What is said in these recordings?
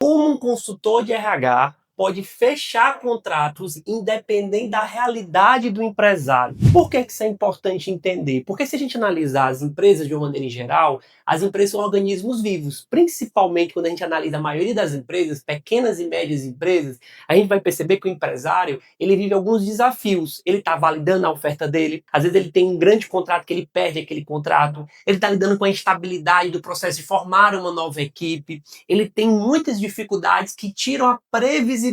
Como um consultor de RH pode fechar contratos independente da realidade do empresário? Por que isso é importante entender? Porque se a gente analisar as empresas de uma maneira em geral, as empresas são organismos vivos. Principalmente quando a gente analisa a maioria das empresas, pequenas e médias empresas, a gente vai perceber que o empresário, ele vive alguns desafios. Ele está validando a oferta dele, às vezes ele tem um grande contrato que ele perde aquele contrato, ele está lidando com a instabilidade do processo de formar uma nova equipe, ele tem muitas dificuldades que tiram a previsibilidade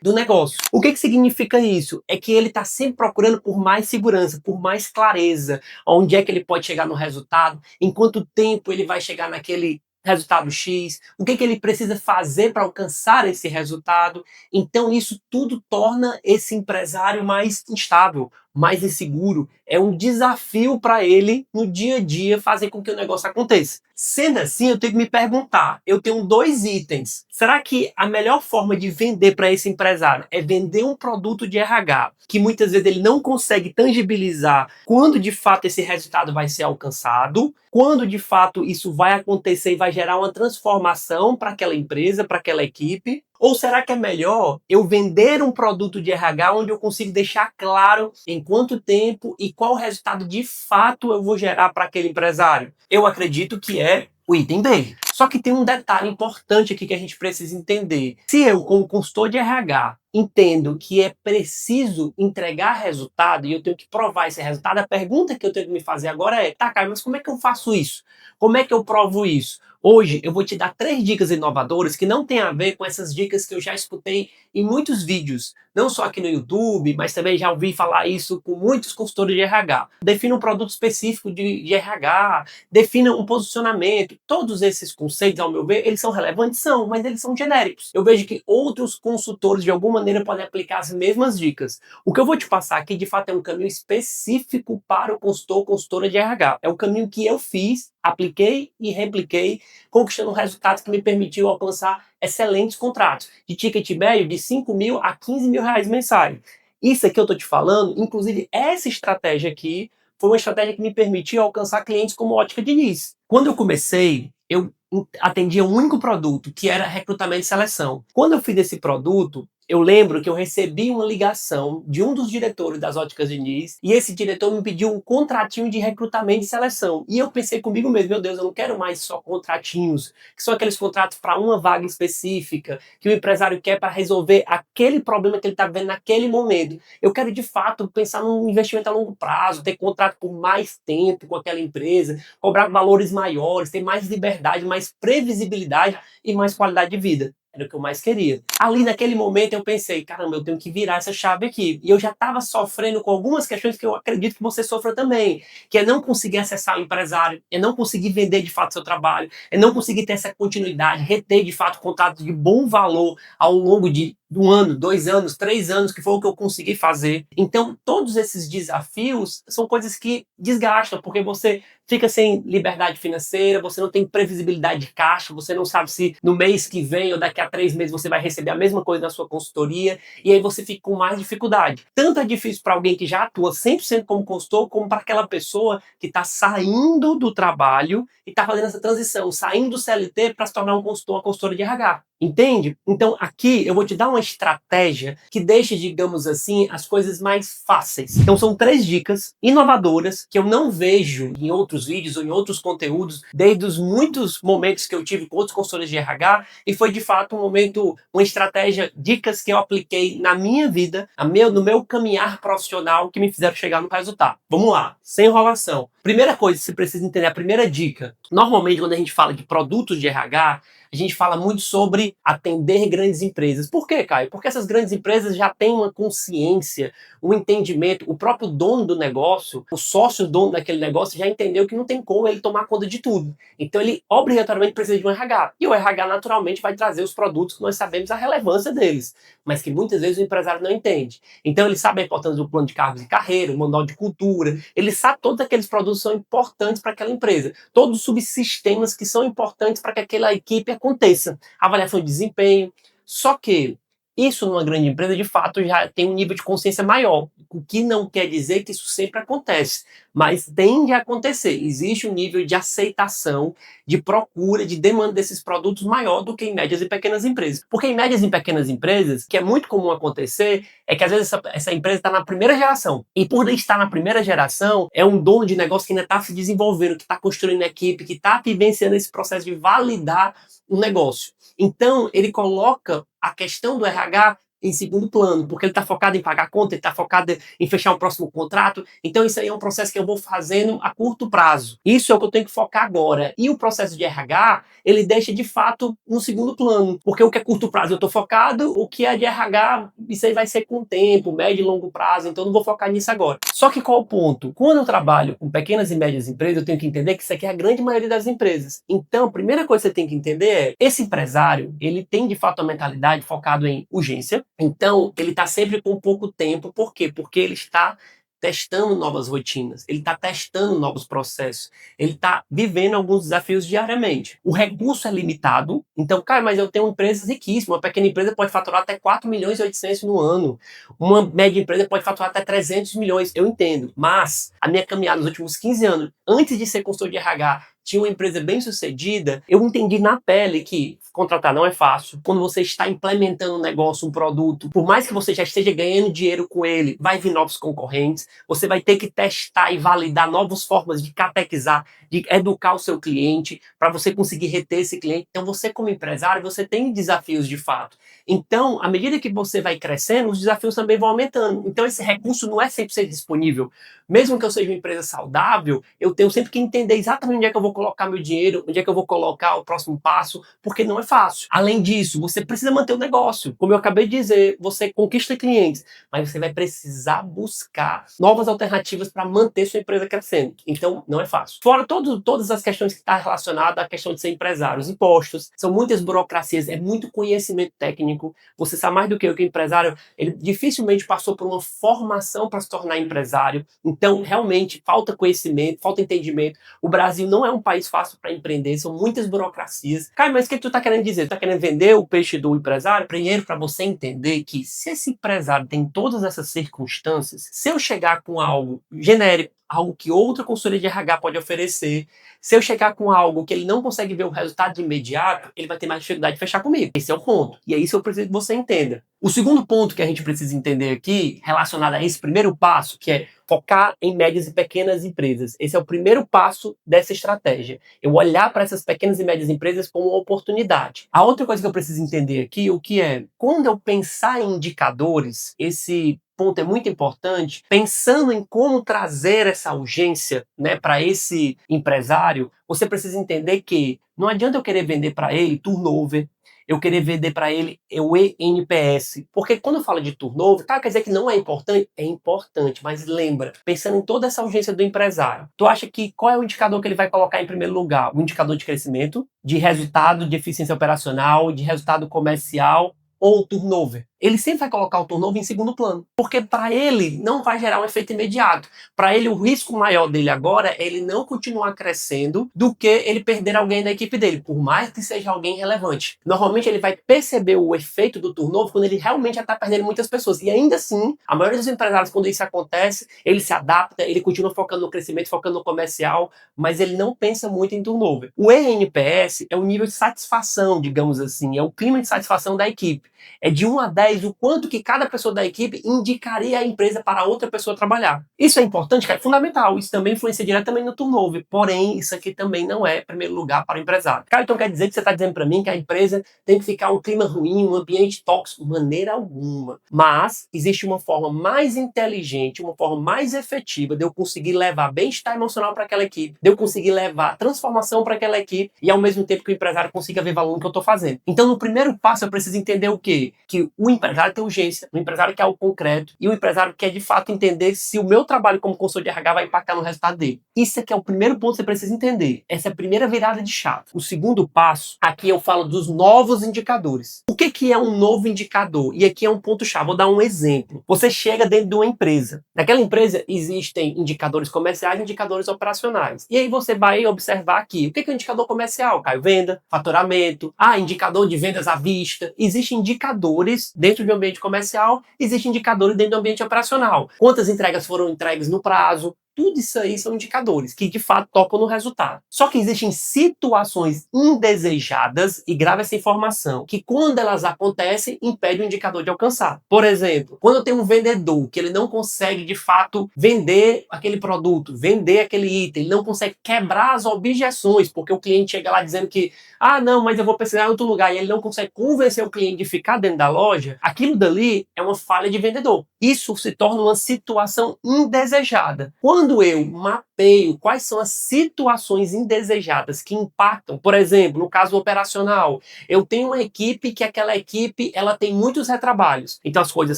do negócio. O que significa isso? É que ele está sempre procurando por mais segurança, por mais clareza, onde é que ele pode chegar no resultado, em quanto tempo ele vai chegar naquele resultado X, o que ele precisa fazer para alcançar esse resultado. Então isso tudo torna esse empresário mais instável, mais inseguro. É um desafio para ele no dia a dia fazer com que o negócio aconteça. Sendo assim, eu tenho que me perguntar, eu tenho dois itens. Será que a melhor forma de vender para esse empresário é vender um produto de RH, que muitas vezes ele não consegue tangibilizar quando de fato esse resultado vai ser alcançado, quando de fato isso vai acontecer e vai gerar uma transformação para aquela empresa, para aquela equipe? Ou será que é melhor eu vender um produto de RH onde eu consigo deixar claro em quanto tempo e qual resultado de fato eu vou gerar para aquele empresário? Eu acredito que é o item B. Só que tem um detalhe importante aqui que a gente precisa entender. Se eu, como consultor de RH, entendo que é preciso entregar resultado e eu tenho que provar esse resultado, a pergunta que eu tenho que me fazer agora é: tá, Caio, mas como é que eu faço isso? Como é que eu provo isso? Hoje eu vou te dar 3 dicas inovadoras que não tem a ver com essas dicas que eu já escutei em muitos vídeos, não só aqui no YouTube, mas também já ouvi falar isso com muitos consultores de RH. Defina um produto específico de RH, defina um posicionamento. Todos esses conceitos, ao meu ver, eles são relevantes? São, mas eles são genéricos. Eu vejo que outros consultores, de alguma maneira, podem aplicar as mesmas dicas. O que eu vou te passar aqui, de fato, é um caminho específico para o consultor ou consultora de RH. É o caminho que eu fiz, apliquei e repliquei, conquistando resultados que me permitiu alcançar excelentes contratos, de ticket médio de 5 mil a 15 mil reais mensais. Isso aqui eu estou te falando, inclusive essa estratégia aqui, foi uma estratégia que me permitiu alcançar clientes como Ótica Diniz. Quando eu comecei, eu atendia um único produto, que era recrutamento e seleção. Quando eu fiz esse produto, eu lembro que eu recebi uma ligação de um dos diretores das Óticas Diniz e esse diretor me pediu um contratinho de recrutamento e seleção. E eu pensei comigo mesmo, meu Deus, eu não quero mais só contratinhos, que são aqueles contratos para uma vaga específica, que o empresário quer para resolver aquele problema que ele está vendo naquele momento. Eu quero, de fato, pensar num investimento a longo prazo, ter contrato por mais tempo com aquela empresa, cobrar valores maiores, ter mais liberdade, mais previsibilidade e mais qualidade de vida. Era o que eu mais queria. Ali naquele momento eu pensei, caramba, eu tenho que virar essa chave aqui. E eu já estava sofrendo com algumas questões que eu acredito que você sofra também, que é não conseguir acessar o empresário, é não conseguir vender de fato seu trabalho, é não conseguir ter essa continuidade, reter de fato contratos de bom valor ao longo de um ano, 2 anos, 3 anos, que foi o que eu consegui fazer. Então, todos esses desafios são coisas que desgastam, porque você fica sem liberdade financeira, você não tem previsibilidade de caixa, você não sabe se no mês que vem ou daqui a 3 meses você vai receber a mesma coisa na sua consultoria, e aí você fica com mais dificuldade. Tanto é difícil para alguém que já atua 100% como consultor, como para aquela pessoa que está saindo do trabalho e está fazendo essa transição, saindo do CLT para se tornar um consultor, uma consultora de RH. Entende? Então aqui eu vou te dar uma estratégia que deixe, digamos assim, as coisas mais fáceis. Então são 3 dicas inovadoras que eu não vejo em outros vídeos ou em outros conteúdos, desde os muitos momentos que eu tive com outros consultores de RH, e foi de fato um momento, uma estratégia, dicas que eu apliquei na minha vida, no meu caminhar profissional, que me fizeram chegar no resultado. Vamos lá, sem enrolação. Primeira coisa que você precisa entender, a primeira dica. Normalmente quando a gente fala de produtos de RH, a gente fala muito sobre atender grandes empresas. Por quê, Caio? Porque essas grandes empresas já têm uma consciência, um entendimento. O próprio dono do negócio, o sócio dono daquele negócio, já entendeu que não tem como ele tomar conta de tudo. Então ele obrigatoriamente precisa de um RH. E o RH naturalmente vai trazer os produtos que nós sabemos a relevância deles, mas que muitas vezes o empresário não entende. Então ele sabe a importância do plano de cargos e carreira, o manual de cultura, ele sabe todos aqueles produtos que são importantes para aquela empresa, todos os subsistemas que são importantes para que aquela equipe aconteça, avaliação de desempenho. Só que Isso numa grande empresa, de fato, já tem um nível de consciência maior, o que não quer dizer que isso sempre acontece, mas tende a acontecer. Existe um nível de aceitação, de procura, de demanda desses produtos maior do que em médias e pequenas empresas. Porque em médias e pequenas empresas, que é muito comum acontecer, é que às vezes essa empresa está na primeira geração. E por estar na primeira geração, é um dono de negócio que ainda está se desenvolvendo, que está construindo equipe, que está vivenciando esse processo de validar o negócio. Então, ele coloca a questão do RH em segundo plano, porque ele está focado em pagar conta, ele está focado em fechar um próximo contrato. Então, isso aí é um processo que eu vou fazendo a curto prazo. Isso é o que eu tenho que focar agora. E o processo de RH, ele deixa de fato no segundo plano, porque o que é curto prazo eu estou focado, o que é de RH, isso aí vai ser com o tempo, médio e longo prazo, então eu não vou focar nisso agora. Só que qual o ponto? Quando eu trabalho com pequenas e médias empresas, eu tenho que entender que isso aqui é a grande maioria das empresas. Então, a primeira coisa que você tem que entender é, esse empresário, ele tem de fato a mentalidade focado em urgência. Então, ele está sempre com pouco tempo. Por quê? Porque ele está testando novas rotinas, ele está testando novos processos, ele está vivendo alguns desafios diariamente. O recurso é limitado, então, cara, mas eu tenho uma empresa riquíssima, uma pequena empresa pode faturar até 4 milhões e 800 no ano, uma média empresa pode faturar até 300 milhões, eu entendo, mas a minha caminhada nos últimos 15 anos, antes de ser consultor de RH, tinha uma empresa bem sucedida, eu entendi na pele que contratar não é fácil. Quando você está implementando um negócio, um produto, por mais que você já esteja ganhando dinheiro com ele, vai vir novos concorrentes, você vai ter que testar e validar novas formas de catequizar, de educar o seu cliente, para você conseguir reter esse cliente. Então, você como empresário, você tem desafios de fato. Então, à medida que você vai crescendo, os desafios também vão aumentando. Então, esse recurso não é sempre ser disponível. Mesmo que eu seja uma empresa saudável, eu tenho sempre que entender exatamente onde é que eu vou colocar meu dinheiro, onde é que eu vou colocar o próximo passo, porque não é fácil. Além disso, você precisa manter o negócio. Como eu acabei de dizer, você conquista clientes, mas você vai precisar buscar novas alternativas para manter sua empresa crescendo. Então, não é fácil. Fora todas as questões que estão relacionadas à questão de ser empresário, os impostos, são muitas burocracias, é muito conhecimento técnico. Você sabe mais do que eu, que o empresário, ele dificilmente passou por uma formação para se tornar empresário. Então, realmente, falta conhecimento, falta entendimento. O Brasil não é um país fácil para empreender, são muitas burocracias. Cara, mas o que tu tá querendo dizer? Tu tá querendo vender o peixe do empresário? Primeiro, para você entender que se esse empresário tem todas essas circunstâncias, se eu chegar com algo genérico, algo que outra consultoria de RH pode oferecer, se eu chegar com algo que ele não consegue ver o resultado de imediato, ele vai ter mais dificuldade de fechar comigo. Esse é o ponto. E é isso que eu preciso que você entenda. O segundo ponto que a gente precisa entender aqui, relacionado a esse primeiro passo, que é focar em médias e pequenas empresas. Esse é o primeiro passo dessa estratégia. Eu olhar para essas pequenas e médias empresas como uma oportunidade. A outra coisa que eu preciso entender aqui, o que é, quando eu pensar em indicadores, esse ponto é muito importante, pensando em como trazer essa urgência, né, para esse empresário, você precisa entender que não adianta eu querer vender para ele turnover, eu querer vender para ele o eNPS. Porque quando eu falo de turnover, tá, quer dizer que não é importante? É importante, mas lembra, pensando em toda essa urgência do empresário, tu acha que qual é o indicador que ele vai colocar em primeiro lugar? O indicador de crescimento, de resultado, de eficiência operacional, de resultado comercial ou o turnover? Ele sempre vai colocar o turnover em segundo plano, porque para ele não vai gerar um efeito imediato. Para ele, o risco maior dele agora é ele não continuar crescendo do que ele perder alguém da equipe dele, por mais que seja alguém relevante. Normalmente ele vai perceber o efeito do turnover quando ele realmente já está perdendo muitas pessoas. E ainda assim, a maioria dos empresários, quando isso acontece, ele se adapta, ele continua focando no crescimento, focando no comercial, mas ele não pensa muito em turnover. O eNPS é o nível de satisfação, digamos assim, é o clima de satisfação da equipe. É de 1 a 10 o quanto que cada pessoa da equipe indicaria a empresa para outra pessoa trabalhar. Isso é importante, cara, é fundamental. Isso também influencia diretamente no turnover. Porém, isso aqui também não é primeiro lugar para o empresário. Cara, então quer dizer que você está dizendo para mim que a empresa tem que ficar um clima ruim, um ambiente tóxico? Maneira alguma. Mas existe uma forma mais inteligente, uma forma mais efetiva de eu conseguir levar bem-estar emocional para aquela equipe, de eu conseguir levar transformação para aquela equipe e ao mesmo tempo que o empresário consiga ver valor no que eu estou fazendo. Então, no primeiro passo, eu preciso entender o quê? Que o empresário tem urgência, o empresário quer algo concreto e o empresário quer de fato entender se o meu trabalho como consultor de RH vai impactar no resultado dele. Isso aqui é o primeiro ponto que você precisa entender. Essa é a primeira virada de chave. O segundo passo, aqui eu falo dos novos indicadores. O que é um novo indicador? E aqui é um ponto-chave. Vou dar um exemplo. Você chega dentro de uma empresa. Naquela empresa existem indicadores comerciais e indicadores operacionais. E aí você vai observar aqui. O que é um indicador comercial, Caio? Venda, faturamento, indicador de vendas à vista. Existem indicadores dentro do ambiente comercial, existem indicadores dentro do ambiente operacional. Quantas entregas foram entregues no prazo? Tudo isso aí são indicadores que, de fato, tocam no resultado. Só que existem situações indesejadas, e grave essa informação, que quando elas acontecem, impede o indicador de alcançar. Por exemplo, quando eu tenho um vendedor que ele não consegue, de fato, vender aquele produto, vender aquele item, ele não consegue quebrar as objeções, porque o cliente chega lá dizendo que não, mas eu vou pesquisar em outro lugar, e ele não consegue convencer o cliente de ficar dentro da loja, aquilo dali é uma falha de vendedor. Isso se torna uma situação indesejada. Quando eu mapeio quais são as situações indesejadas que impactam, por exemplo, no caso operacional, eu tenho uma equipe que aquela equipe ela tem muitos retrabalhos. Então as coisas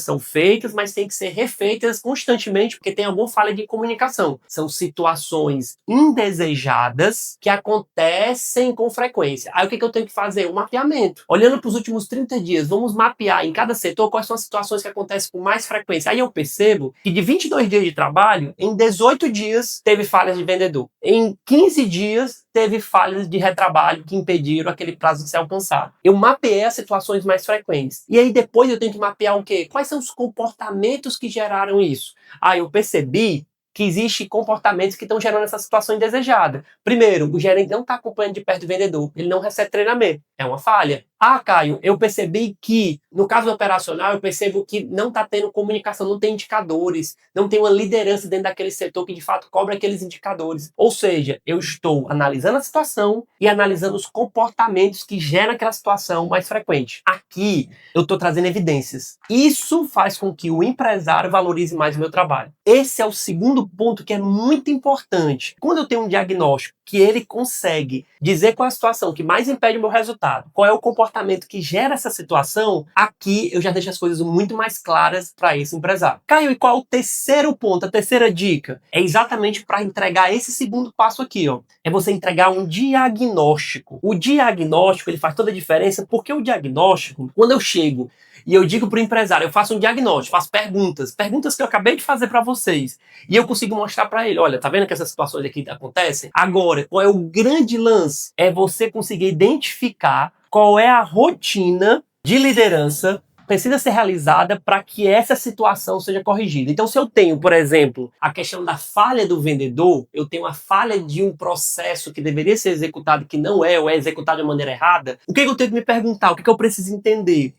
são feitas, mas tem que ser refeitas constantemente porque tem alguma falha de comunicação. São situações indesejadas que acontecem com frequência. Aí o que eu tenho que fazer? Um mapeamento. Olhando para os últimos 30 dias, vamos mapear em cada setor quais são as situações que acontecem com mais frequência. Aí eu percebo que de 22 dias de trabalho, em 18 dias teve falhas de vendedor. Em 15 dias teve falhas de retrabalho que impediram aquele prazo de ser alcançado. Eu mapeei as situações mais frequentes. E aí depois eu tenho que mapear o quê? Quais são os comportamentos que geraram isso? Eu percebi que existem comportamentos que estão gerando essa situação indesejada. Primeiro, o gerente não está acompanhando de perto o vendedor, ele não recebe treinamento. É uma falha. Caio, eu percebi que, no caso operacional, eu percebo que não está tendo comunicação, não tem indicadores, não tem uma liderança dentro daquele setor que, de fato, cobra aqueles indicadores. Ou seja, eu estou analisando a situação e analisando os comportamentos que geram aquela situação mais frequente. Aqui, eu estou trazendo evidências. Isso faz com que o empresário valorize mais o meu trabalho. Esse é o segundo ponto que é muito importante. Quando eu tenho um diagnóstico que ele consegue dizer qual é a situação que mais impede o meu resultado, qual é o comportamento que gera essa situação, aqui eu já deixo as coisas muito mais claras para esse empresário. Caio, e qual é o terceiro ponto, a terceira dica? É exatamente para entregar esse segundo passo aqui, ó. É você entregar um diagnóstico. O diagnóstico, ele faz toda a diferença, porque o diagnóstico, quando eu chego e eu digo para o empresário, eu faço um diagnóstico, faço perguntas que eu acabei de fazer para vocês, e eu consigo mostrar para ele, olha, tá vendo que essas situações aqui acontecem? Agora, qual é o grande lance? É você conseguir identificar qual é a rotina de liderança precisa ser realizada para que essa situação seja corrigida. Então, se eu tenho, por exemplo, a questão da falha do vendedor, eu tenho a falha de um processo que deveria ser executado que não é, ou é executado de maneira errada, o que eu tenho que me perguntar? O que eu preciso entender?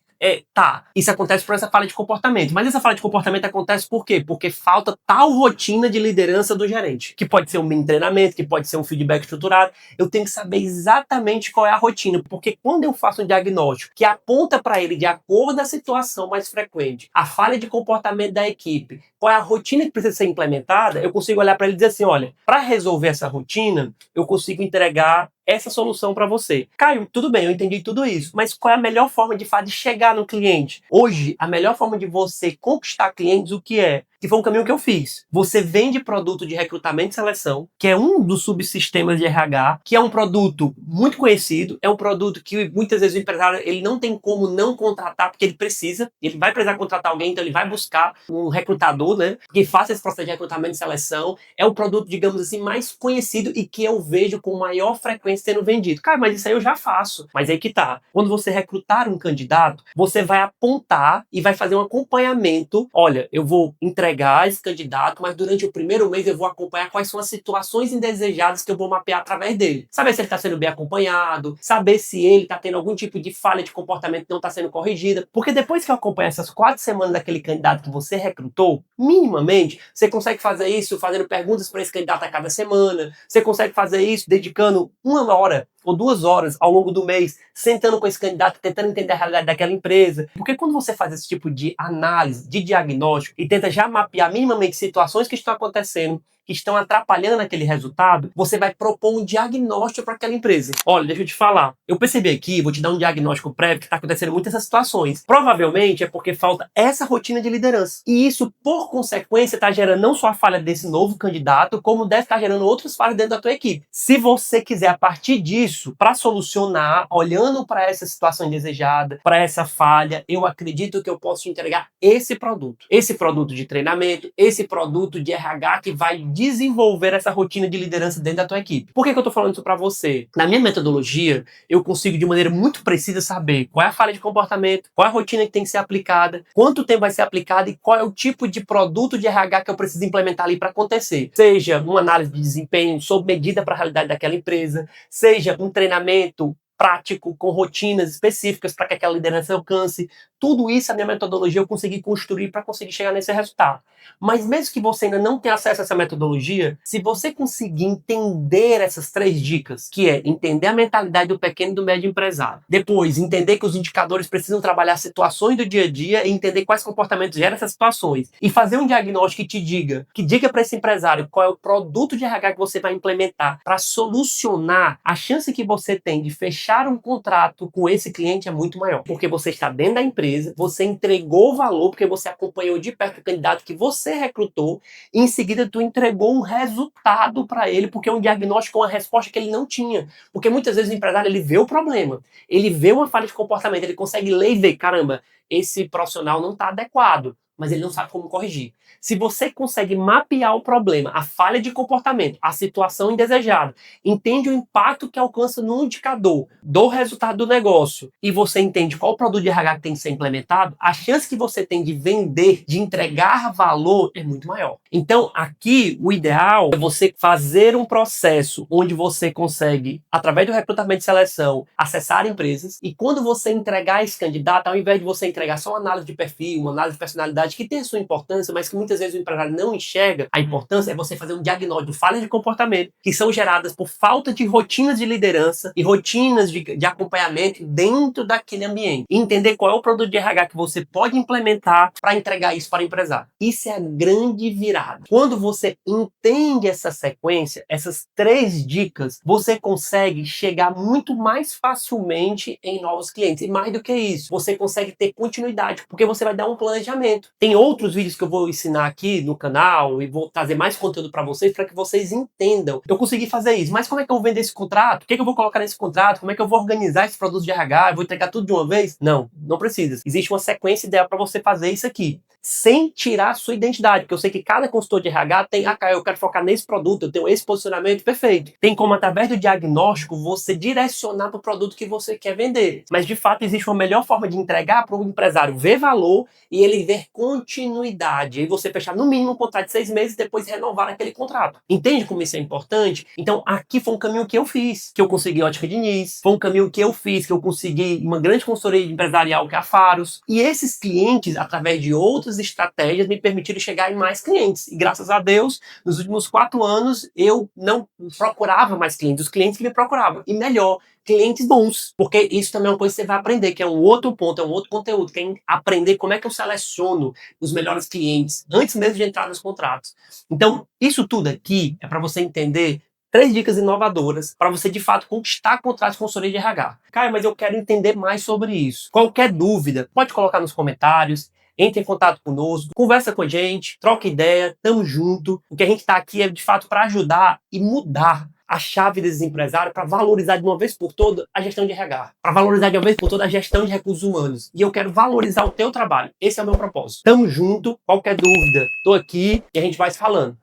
Isso acontece por essa falha de comportamento. Mas essa falha de comportamento acontece por quê? Porque falta tal rotina de liderança do gerente. Que pode ser um mini treinamento, que pode ser um feedback estruturado. Eu tenho que saber exatamente qual é a rotina. Porque quando eu faço um diagnóstico que aponta para ele, de acordo com a situação mais frequente, a falha de comportamento da equipe, qual é a rotina que precisa ser implementada, eu consigo olhar para ele e dizer assim, olha, para resolver essa rotina, eu consigo entregar essa solução para você. Caio, tudo bem, eu entendi tudo isso, mas qual é a melhor forma de chegar no cliente? Hoje, a melhor forma de você conquistar clientes, o que é? Que foi um caminho que eu fiz. Você vende produto de recrutamento e seleção, que é um dos subsistemas de RH, que é um produto muito conhecido, é um produto que muitas vezes o empresário ele não tem como não contratar, porque ele precisa, ele vai precisar contratar alguém, então ele vai buscar um recrutador, né, que faça esse processo de recrutamento e seleção. É o produto, digamos assim, mais conhecido e que eu vejo com maior frequência sendo vendido. Cara, mas isso aí eu já faço. Mas aí que tá. Quando você recrutar um candidato, você vai apontar e vai fazer um acompanhamento. Olha, eu vou entregar esse candidato, mas durante o primeiro mês eu vou acompanhar quais são as situações indesejadas que eu vou mapear através dele. Saber se ele está sendo bem acompanhado, saber se ele está tendo algum tipo de falha de comportamento que não está sendo corrigida. Porque depois que eu acompanhar essas 4 semanas daquele candidato que você recrutou, minimamente, você consegue fazer isso fazendo perguntas para esse candidato a cada semana. Você consegue fazer isso dedicando 1 hora ou 2 horas ao longo do mês, sentando com esse candidato, tentando entender a realidade daquela empresa. Porque quando você faz esse tipo de análise, de diagnóstico, e tenta já mapear minimamente situações que estão acontecendo, que estão atrapalhando aquele resultado, você vai propor um diagnóstico para aquela empresa. Olha, deixa eu te falar. Eu percebi aqui, vou te dar um diagnóstico prévio, que está acontecendo muitas essas situações. Provavelmente é porque falta essa rotina de liderança. E isso, por consequência, está gerando não só a falha desse novo candidato, como deve estar gerando outras falhas dentro da tua equipe. Se você quiser, a partir disso, para solucionar, olhando para essa situação indesejada, para essa falha, eu acredito que eu posso te entregar esse produto. Esse produto de treinamento, esse produto de RH que vai desenvolver essa rotina de liderança dentro da tua equipe. Por que eu tô falando isso para você? Na minha metodologia, eu consigo de maneira muito precisa saber qual é a falha de comportamento, qual é a rotina que tem que ser aplicada, quanto tempo vai ser aplicada e qual é o tipo de produto de RH que eu preciso implementar ali para acontecer. Seja uma análise de desempenho sob medida para a realidade daquela empresa, seja um treinamento prático, com rotinas específicas para que aquela liderança alcance. Tudo isso, a minha metodologia, eu consegui construir para conseguir chegar nesse resultado. Mas mesmo que você ainda não tenha acesso a essa metodologia, se você conseguir entender essas 3 dicas, que é entender a mentalidade do pequeno e do médio empresário, depois entender que os indicadores precisam trabalhar situações do dia a dia e entender quais comportamentos geram essas situações, e fazer um diagnóstico que diga para esse empresário qual é o produto de RH que você vai implementar para solucionar, a chance que você tem de fechar um contrato com esse cliente é muito maior, porque você está dentro da empresa, você entregou o valor, porque você acompanhou de perto o candidato que você recrutou, e em seguida tu entregou um resultado para ele, porque é um diagnóstico, uma resposta que ele não tinha. Porque muitas vezes o empresário, ele vê o problema, ele vê uma falha de comportamento, ele consegue ler e ver, caramba, esse profissional não está adequado, mas ele não sabe como corrigir. Se você consegue mapear o problema, a falha de comportamento, a situação indesejada, entende o impacto que alcança no indicador do resultado do negócio, e você entende qual produto de RH que tem que ser implementado, a chance que você tem de vender, de entregar valor é muito maior. Então, aqui, o ideal é você fazer um processo onde você consegue, através do recrutamento e seleção, acessar empresas, e quando você entregar esse candidato, ao invés de você entregar só uma análise de perfil, uma análise de personalidade, que tem a sua importância, mas que muitas vezes o empresário não enxerga a importância, é você fazer um diagnóstico de falhas de comportamento que são geradas por falta de rotinas de liderança e rotinas de acompanhamento dentro daquele ambiente. E entender qual é o produto de RH que você pode implementar para entregar isso para o empresário. Isso é a grande virada. Quando você entende essa sequência, essas 3 dicas, você consegue chegar muito mais facilmente em novos clientes. E mais do que isso, você consegue ter continuidade, porque você vai dar um planejamento. Tem outros vídeos que eu vou ensinar aqui no canal e vou trazer mais conteúdo para vocês vocês entendam. Eu consegui fazer isso, mas como é que eu vou vender esse contrato? O que eu vou colocar nesse contrato? Como é que eu vou organizar esses produtos de RH? Eu vou entregar tudo de uma vez? Não, não precisa. Existe uma sequência ideal para você fazer isso aqui, sem tirar a sua identidade, porque eu sei que cada consultor de RH tem, cara, eu quero focar nesse produto, eu tenho esse posicionamento, perfeito. Tem como, através do diagnóstico, você direcionar para o produto que você quer vender. Mas, de fato, existe uma melhor forma de entregar para o empresário ver valor e ele ver continuidade. E você fechar, no mínimo, um contrato de 6 meses e depois renovar aquele contrato. Entende como isso é importante? Então, aqui foi um caminho que eu fiz, que eu consegui Ótica Diniz, foi um caminho que eu fiz, que eu consegui uma grande consultoria empresarial que é a Faros. E esses clientes, através de outras estratégias, me permitiram chegar em mais clientes. E graças a Deus, nos últimos 4 anos, eu não procurava mais clientes, os clientes que me procuravam. E melhor, clientes bons, porque isso também é uma coisa que você vai aprender, que é um outro ponto, é um outro conteúdo, que é aprender como é que eu seleciono os melhores clientes antes mesmo de entrar nos contratos. Então, isso tudo aqui é para você entender 3 dicas inovadoras para você, de fato, conquistar contratos de consultoria de RH. Cara, mas eu quero entender mais sobre isso. Qualquer dúvida, pode colocar nos comentários. Entre em contato conosco, conversa com a gente, troca ideia, tamo junto. O que a gente está aqui é, de fato, para ajudar e mudar a chave desses empresários para valorizar de uma vez por todas a gestão de RH, para valorizar de uma vez por todas a gestão de recursos humanos. E eu quero valorizar o teu trabalho. Esse é o meu propósito. Tamo junto. Qualquer dúvida, tô aqui e a gente vai se falando.